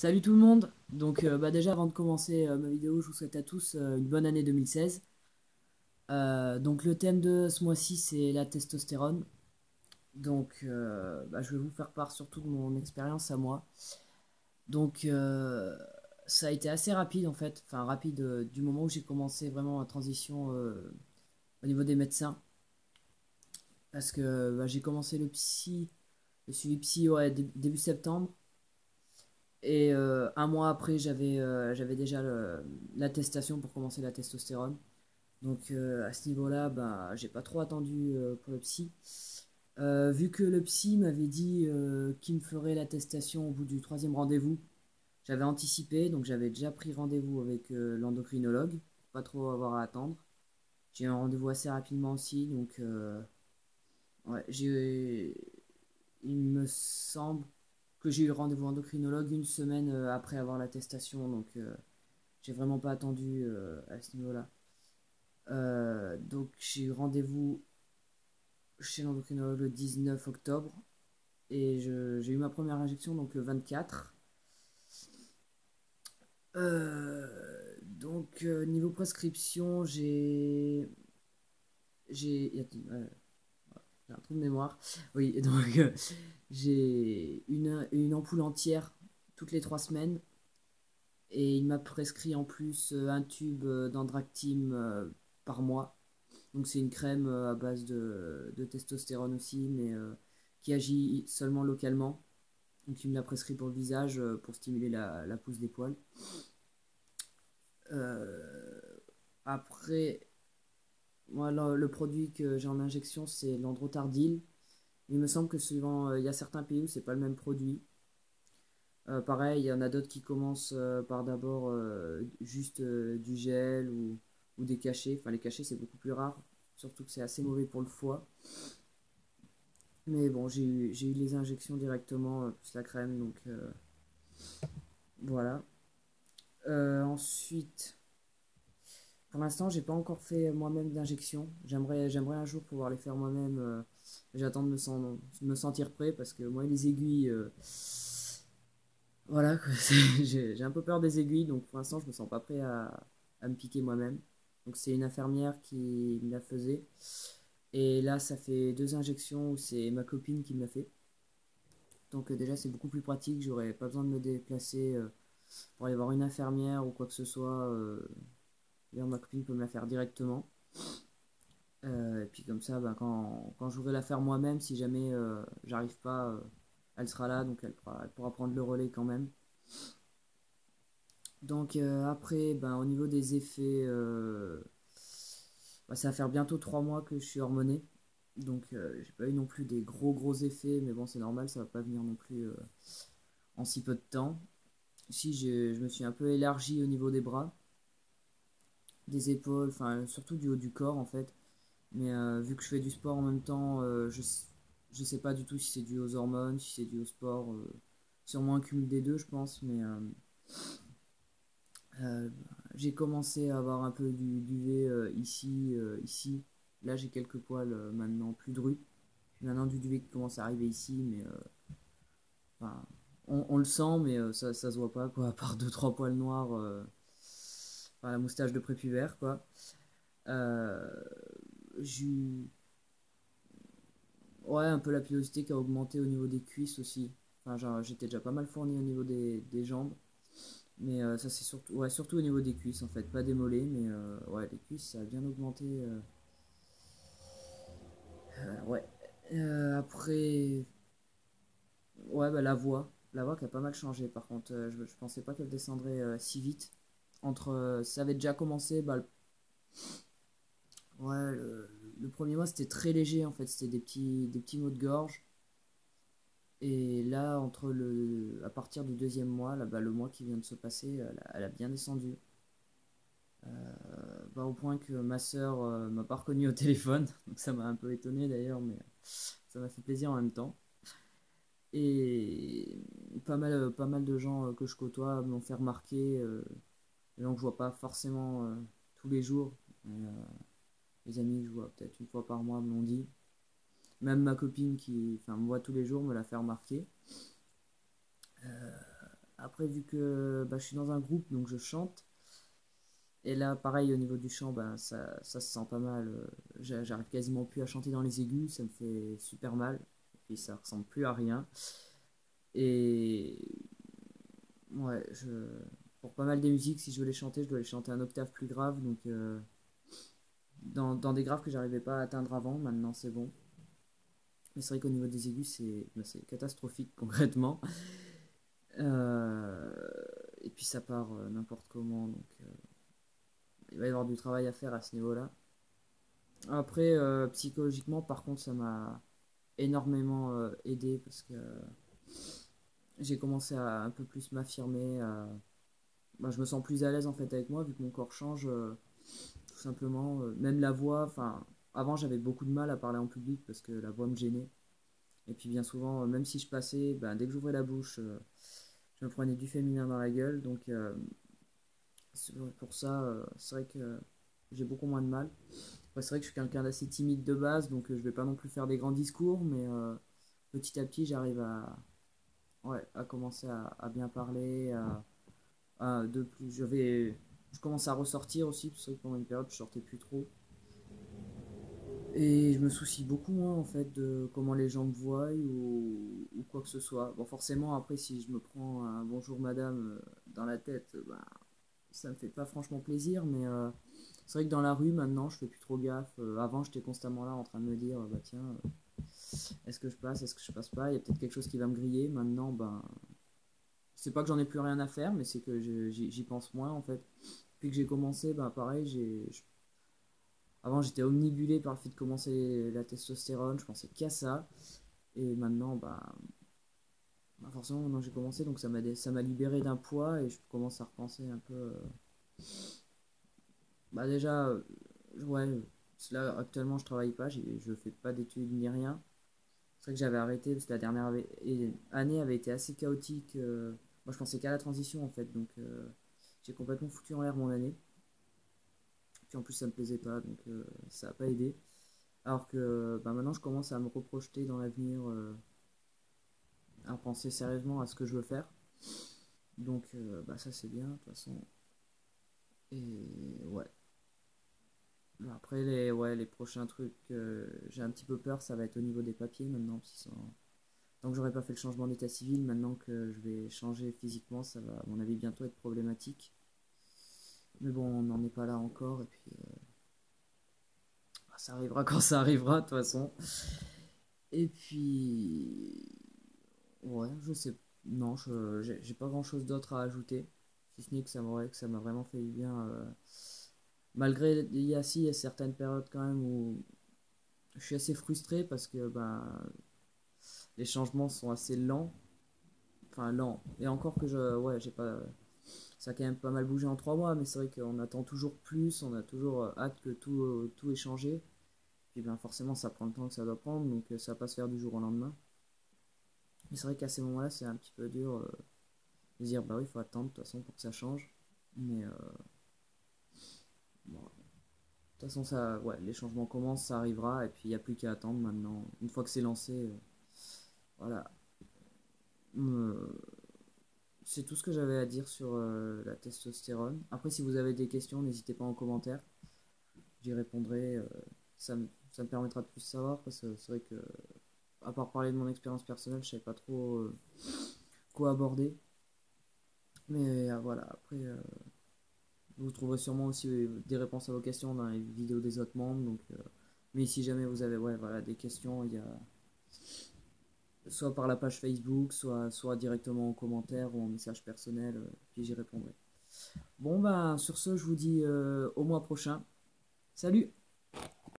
Salut tout le monde. Donc déjà avant de commencer ma vidéo, je vous souhaite à tous une bonne année 2016. Donc le thème de ce mois-ci c'est la testostérone. Donc je vais vous faire part surtout de mon expérience à moi. Donc ça a été assez rapide en fait, enfin rapide du moment où j'ai commencé vraiment la transition au niveau des médecins. Parce que j'ai commencé le suivi psy ouais, début septembre. Et un mois après, j'avais déjà l'attestation pour commencer la testostérone. Donc à ce niveau-là, j'ai pas trop attendu pour le psy. Vu que le psy m'avait dit qu'il me ferait l'attestation au bout du troisième rendez-vous, j'avais anticipé, donc j'avais déjà pris rendez-vous avec l'endocrinologue, pour pas trop avoir à attendre. J'ai eu un rendez-vous assez rapidement aussi, donc ouais, il me semble que j'ai eu le rendez-vous endocrinologue une semaine après avoir l'attestation, donc j'ai vraiment pas attendu à ce niveau-là. Donc j'ai eu rendez-vous chez l'endocrinologue le 19 octobre et j'ai eu ma première injection donc le 24. Niveau prescription, j'ai un trou de mémoire. Oui, donc j'ai une ampoule entière toutes les 3 semaines. Et il m'a prescrit en plus un tube d'Andractime par mois. Donc c'est une crème à base de testostérone aussi, mais qui agit seulement localement. Donc il me l'a prescrit pour le visage pour stimuler la pousse des poils. Euh, Après, moi, le produit que j'ai en injection, c'est l'Androtardil. Il me semble que suivant, il y a certains pays où c'est pas le même produit. Pareil, il y en a d'autres qui commencent par d'abord juste du gel ou des cachets. Enfin, les cachets, c'est beaucoup plus rare, surtout que c'est assez mauvais pour le foie. Mais bon, j'ai eu les injections directement, plus la crème, donc voilà. Ensuite, pour l'instant, j'ai pas encore fait moi-même d'injection. J'aimerais un jour pouvoir les faire moi-même. J'attends de me sentir prêt parce que moi, les aiguilles, voilà, quoi, j'ai un peu peur des aiguilles, donc pour l'instant je me sens pas prêt à me piquer moi-même. Donc c'est une infirmière qui me la faisait. Et là ça fait 2 injections où c'est ma copine qui me l'a fait. Donc déjà c'est beaucoup plus pratique, j'aurais pas besoin de me déplacer pour aller voir une infirmière ou quoi que ce soit. D'ailleurs ma copine peut me la faire directement. Et puis comme ça, quand je voudrais la faire moi-même, si jamais j'arrive pas, elle sera là, donc elle pourra prendre le relais quand même. Donc après, au niveau des effets, ça va faire bientôt 3 mois que je suis hormoné. Donc j'ai pas eu non plus des gros effets, mais bon c'est normal, ça va pas venir non plus en si peu de temps. Si je me suis un peu élargi au niveau des bras, des épaules, enfin surtout du haut du corps en fait. Mais vu que je fais du sport en même temps, je sais pas du tout si c'est dû aux hormones, si c'est dû au sport. Sûrement un cumul des deux je pense, mais Euh, j'ai commencé à avoir un peu d'UV ici. Là, j'ai quelques poils maintenant plus drus. Maintenant du duvet qui commence à arriver ici, mais enfin, on le sent, mais ça se voit pas, quoi, à part deux, trois poils noirs, enfin, la moustache de prépubère, quoi. Euh, j'ai ouais, un peu la pilosité qui a augmenté au niveau des cuisses aussi. Enfin, j'étais déjà pas mal fourni au niveau des jambes. Mais ça, c'est surtout, ouais, surtout au niveau des cuisses, en fait. Pas des mollets, mais ouais, les cuisses, ça a bien augmenté. Ouais. Après, ouais, la voix qui a pas mal changé. Par contre, je pensais pas qu'elle descendrait si vite. Ça avait déjà commencé. Ouais, le premier mois, c'était très léger en fait. C'était des petits maux de gorge. Et là, à partir du deuxième mois, là, le mois qui vient de se passer, elle a bien descendu. Au point que ma sœur m'a pas reconnu au téléphone. Donc ça m'a un peu étonné d'ailleurs, mais ça m'a fait plaisir en même temps. Et pas mal de gens que je côtoie m'ont fait remarquer, des gens que je vois pas forcément tous les jours. Mais, les amis que je vois peut-être une fois par mois me l'ont dit. Même ma copine qui me voit tous les jours me l'a fait remarquer. Après, vu que bah, je suis dans un groupe, donc je chante. Et là, pareil, au niveau du chant, bah, ça se sent pas mal. J'arrive quasiment plus à chanter dans les aigus, ça me fait super mal. Et puis ça ressemble plus à rien. Et ouais, pour pas mal des musiques, si je veux les chanter, je dois les chanter un octave plus grave. Donc dans des graves que j'arrivais pas à atteindre avant, maintenant c'est bon. Mais c'est vrai qu'au niveau des aigus, c'est catastrophique concrètement. Euh, et puis ça part n'importe comment. Donc il va y avoir du travail à faire à ce niveau-là. Après, psychologiquement, par contre, ça m'a énormément aidé parce que j'ai commencé à un peu plus m'affirmer. Bah, je me sens plus à l'aise en fait avec moi vu que mon corps change tout simplement. Même la voix, enfin, avant j'avais beaucoup de mal à parler en public parce que la voix me gênait. Et puis bien souvent, même si je passais, bah, dès que j'ouvrais la bouche, je me prenais du féminin dans la gueule. Donc pour ça, c'est vrai que j'ai beaucoup moins de mal. Ouais, c'est vrai que je suis quelqu'un d'assez timide de base, donc je vais pas non plus faire des grands discours, mais petit à petit, j'arrive ouais, à commencer à bien parler, de plus, je commence à ressortir aussi, parce que pendant une période, je sortais plus trop. Et je me soucie beaucoup moins en fait de comment les gens me voient ou quoi que ce soit. Bon, forcément, après, si je me prends un bonjour madame dans la tête, bah, ça me fait pas franchement plaisir, mais c'est vrai que dans la rue maintenant, je fais plus trop gaffe. Avant, j'étais constamment là en train de me dire, bah tiens, est-ce que je passe, est-ce que je passe pas, il y a peut-être quelque chose qui va me griller. Maintenant, ben, c'est pas que j'en ai plus rien à faire, mais c'est que j'y pense moins en fait. Depuis que j'ai commencé, ben pareil, avant j'étais omnibulé par le fait de commencer la testostérone, je pensais qu'à ça. Et maintenant, bah, forcément, maintenant j'ai commencé, donc ça m'a libéré d'un poids et je commence à repenser un peu. Bah déjà, ouais, là actuellement je travaille pas, je fais pas d'études ni rien. C'est vrai que j'avais arrêté parce que la dernière année avait été assez chaotique. Moi je pensais qu'à la transition en fait, donc j'ai complètement foutu en l'air mon année. Puis en plus ça me plaisait pas, donc ça a pas aidé. Alors que bah, maintenant je commence à me reprojeter dans l'avenir, à penser sérieusement à ce que je veux faire. Donc bah, ça c'est bien de toute façon. Et ouais. Après, ouais, les prochains trucs, j'ai un petit peu peur, ça va être au niveau des papiers maintenant. Tant que j'aurai pas fait le changement d'état civil, maintenant que je vais changer physiquement, ça va, à mon avis, bientôt être problématique. Mais bon, on n'en est pas là encore, et puis ça arrivera quand ça arrivera, de toute façon. Et puis, ouais, je sais, non, j'ai pas grand chose d'autre à ajouter, si ce n'est que ça m'a vraiment fait du bien. Malgré, il y a certaines périodes quand même où je suis assez frustré parce que ben, les changements sont assez lents. Enfin, lents. Et encore que ouais, j'ai pas. Ça a quand même pas mal bougé en 3 mois, mais c'est vrai qu'on attend toujours plus, on a toujours hâte que tout ait changé. Puis ben forcément, ça prend le temps que ça doit prendre, donc ça va pas se faire du jour au lendemain. Mais c'est vrai qu'à ces moments-là, c'est un petit peu dur de dire, bah oui, il faut attendre de toute façon pour que ça change. Mais bon, de toute façon, ouais, les changements commencent, ça arrivera, et puis il n'y a plus qu'à attendre maintenant. Une fois que c'est lancé, voilà. Euh, c'est tout ce que j'avais à dire sur la testostérone. Après, si vous avez des questions, n'hésitez pas en commentaire. J'y répondrai. Ça me permettra de plus savoir parce que c'est vrai que, à part parler de mon expérience personnelle, je savais pas trop quoi aborder. Mais voilà, après, vous trouverez sûrement aussi des réponses à vos questions dans les vidéos des autres membres. Donc, mais si jamais vous avez ouais, voilà, des questions, il y a soit par la page Facebook, soit directement en commentaire ou en message personnel, puis j'y répondrai. Bon, ben, sur ce, je vous dis au mois prochain. Salut!